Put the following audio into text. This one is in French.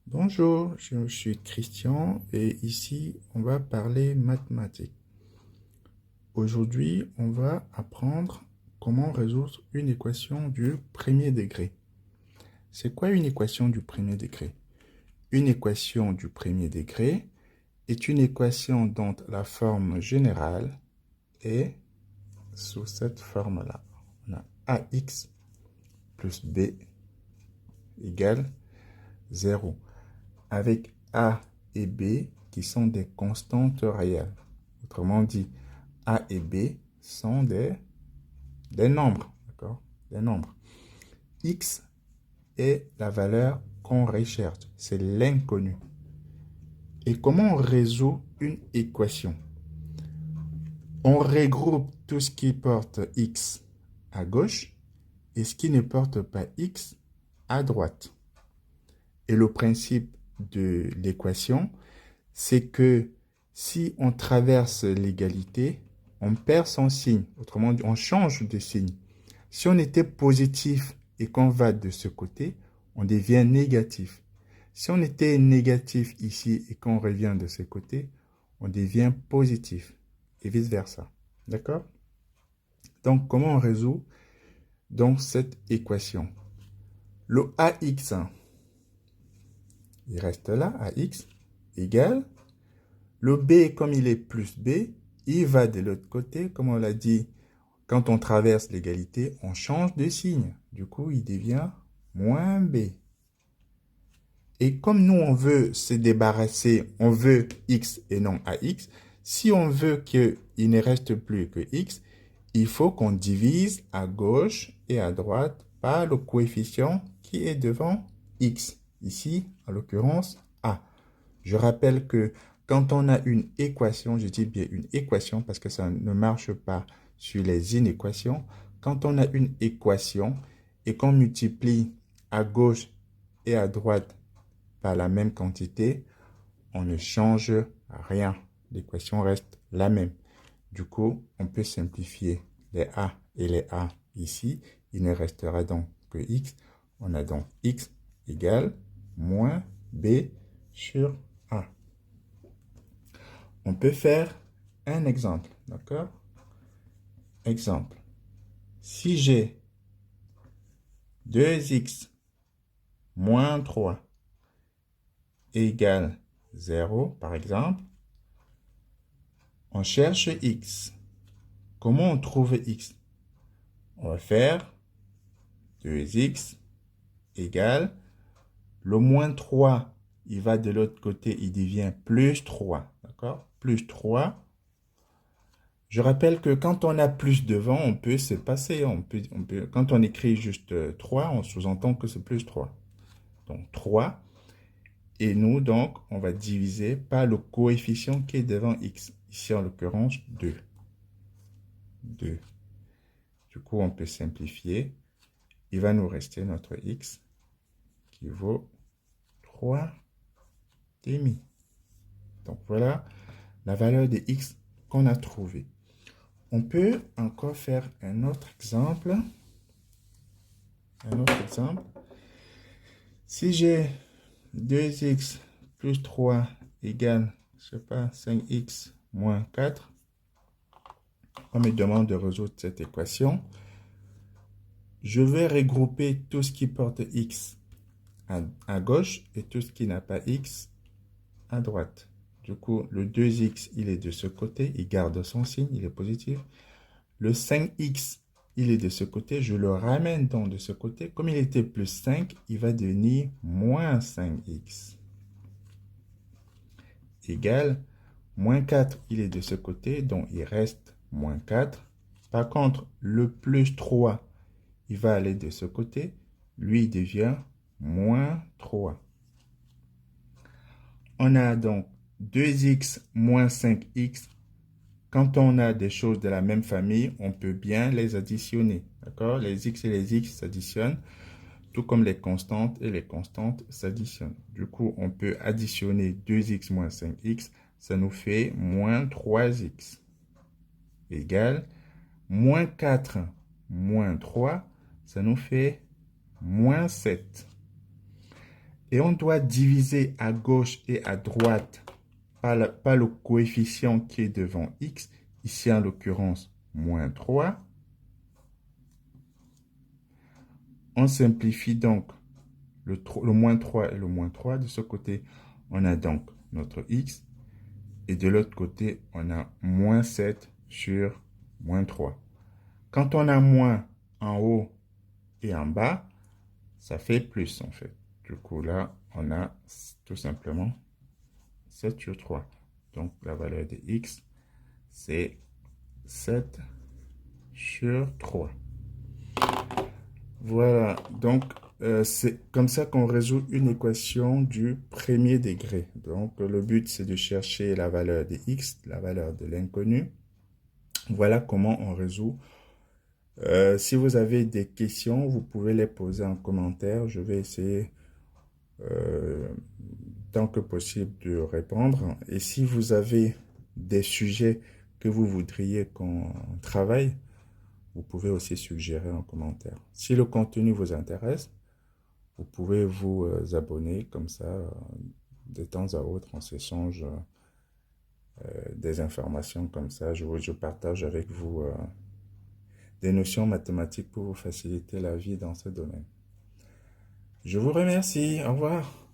Bonjour, je suis Christian et ici on va parler mathématiques. Aujourd'hui, on va apprendre comment résoudre une équation du premier degré. C'est quoi une équation du premier degré? Une équation du premier degré est une équation dont la forme générale est sous cette forme-là. On a ax plus b égale 0, avec a et b qui sont des constantes réelles. Autrement dit, a et b sont des nombres, d'accord? Des nombres. X est la valeur qu'on recherche, c'est l'inconnu. Et comment on résout une équation? On regroupe tout ce qui porte X à gauche et ce qui ne porte pas X à droite. Et le principe de l'équation, c'est que si on traverse l'égalité, on perd son signe. Autrement dit, on change de signe. Si on était positif et qu'on va de ce côté, on devient négatif. Si on était négatif ici et qu'on revient de ce côté, on devient positif. Et vice-versa. D'accord? Donc, comment on résout donc cette équation? Le AX, il reste là, AX égale. Le B, comme il est plus B, il va de l'autre côté. Comme on l'a dit, quand on traverse l'égalité, on change de signe. Du coup, il devient moins B. Et comme nous, on veut se débarrasser, on veut X et non AX, si on veut qu'il ne reste plus que X, il faut qu'on divise à gauche et à droite par le coefficient qui est devant X. Ici, en l'occurrence, A. Je rappelle que quand on a une équation, je dis bien une équation parce que ça ne marche pas sur les inéquations. Quand on a une équation et qu'on multiplie à gauche et à droite par la même quantité, on ne change rien. L'équation reste la même. Du coup, on peut simplifier les A et les A ici. Il ne restera donc que X. On a donc X égale moins B sur A. On peut faire un exemple, d'accord? Exemple. Si j'ai 2x moins 3 égale 0, par exemple, on cherche x. Comment on trouve x? On va faire 2x égale, le moins 3, il va de l'autre côté, il devient plus 3, d'accord? Plus 3. Je rappelle que quand on a plus devant, on peut se passer. Quand on écrit juste 3, on sous-entend que c'est plus 3. Donc 3. Et nous, donc, on va diviser par le coefficient qui est devant x. Ici, en l'occurrence, 2. 2. Du coup, on peut simplifier. Il va nous rester notre x qui vaut 3 demi. Donc, voilà la valeur de x qu'on a trouvée. On peut encore faire un autre exemple. Si j'ai 2x plus 3 égale, je sais pas, 5x moins 4, on me demande de résoudre cette équation. Je vais regrouper tout ce qui porte x à gauche et tout ce qui n'a pas x à droite. Du coup, le 2x, il est de ce côté, il garde son signe, il est positif. Le 5x, il est de ce côté, je le ramène donc de ce côté. Comme il était plus 5, il va devenir moins 5x. Égale, moins 4, il est de ce côté, donc il reste moins 4. Par contre, le plus 3, il va aller de ce côté, lui il devient moins 3. On a donc 2x moins 5x. Quand on a des choses de la même famille, on peut bien les additionner. D'accord? Les x et les x s'additionnent, tout comme les constantes et les constantes s'additionnent. Du coup, on peut additionner 2x moins 5x. Ça nous fait moins 3x. Égale moins 4 moins 3. Ça nous fait moins 7. Et on doit diviser à gauche et à droite par le coefficient qui est devant x. Ici, en l'occurrence, moins 3. On simplifie donc le moins 3 et le moins 3. De ce côté, on a donc notre x. Et de l'autre côté, on a moins 7 sur moins 3. Quand on a moins en haut et en bas, ça fait plus en fait. Du coup, là, on a tout simplement 7 sur 3. Donc, la valeur de x, c'est 7 sur 3. Voilà, donc c'est comme ça qu'on résout une équation du premier degré. Donc, le but, c'est de chercher la valeur de x, la valeur de l'inconnu. Voilà comment on résout. Si vous avez des questions, vous pouvez les poser en commentaire. Je vais essayer tant que possible de répondre. Et si vous avez des sujets que vous voudriez qu'on travaille, vous pouvez aussi suggérer en commentaire. Si le contenu vous intéresse, vous pouvez vous abonner. Comme ça, de temps à autre, on s'échange des informations comme ça. Je partage avec vous des notions mathématiques pour vous faciliter la vie dans ce domaine. Je vous remercie. Au revoir.